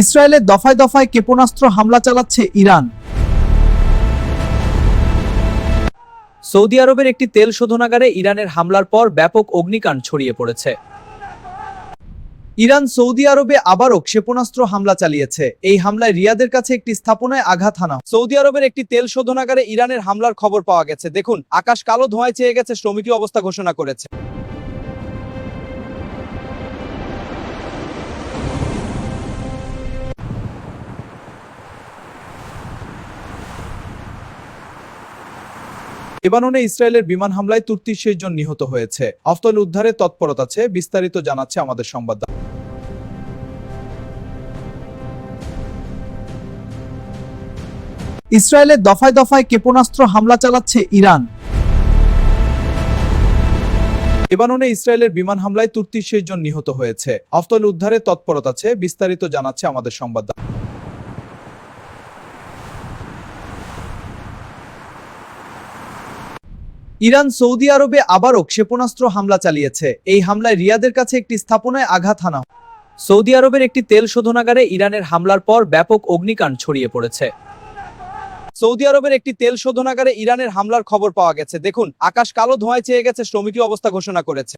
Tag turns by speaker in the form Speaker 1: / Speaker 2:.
Speaker 1: ইসরায়েলে দফায় দফায় ক্ষেপণাস্ত্র হামলা চালাচ্ছে ইরান। সৌদি আরবের একটি তেল শোধনাগারে ইরানের হামলার পর ব্যাপক অগ্নিকাণ্ড ছড়িয়ে পড়েছে। ইরান সৌদি আরবে আবারও ক্ষেপণাস্ত্র হামলা চালিয়েছে। এই হামলায় রিয়াদের কাছে একটি স্থাপনায় আঘাত হানা। সৌদি আরবের একটি তেল শোধনাগারে ইরানের হামলার খবর পাওয়া গেছে। দেখুন, আকাশ কালো ধোঁয়ায় ছেয়ে গেছে, শ্রমিকী অবস্থা ঘোষণা করেছে। লেবাননে ইসরায়েলের বিমান হামলায় ৩৩ জন নিহত হয়েছে। আফতল উদ্ধারে তৎপরতা আছে, বিস্তারিত জানাচ্ছে আমাদের সংবাদদাতা। ইসরায়েলে দফায় দফায় ক্ষেপণাস্ত্র হামলা চালাচ্ছে ইরান। লেবাননে ইসরায়েলের বিমান হামলায় ৩৩ জন নিহত হয়েছে। আফতল উদ্ধারে তৎপরতা আছে, বিস্তারিত জানাচ্ছে আমাদের সংবাদদাতা। ইরান সৌদি আরবে আবারও ক্ষেপণাস্ত্র হামলা চালিয়েছে। এই হামলায় রিয়াদের কাছে একটি স্থাপনায় আঘাত হানা। সৌদি আরবের একটি তেল শোধনাগারে ইরানের হামলার পর ব্যাপক অগ্নিকাণ্ড ছড়িয়ে পড়েছে। সৌদি আরবের একটি তেল শোধনাগারে ইরানের হামলার খবর পাওয়া গেছে। দেখুন, আকাশ কালো ধোঁয়ায় ছেয়ে গেছে, শ্রমিকী অবস্থা ঘোষণা করেছে।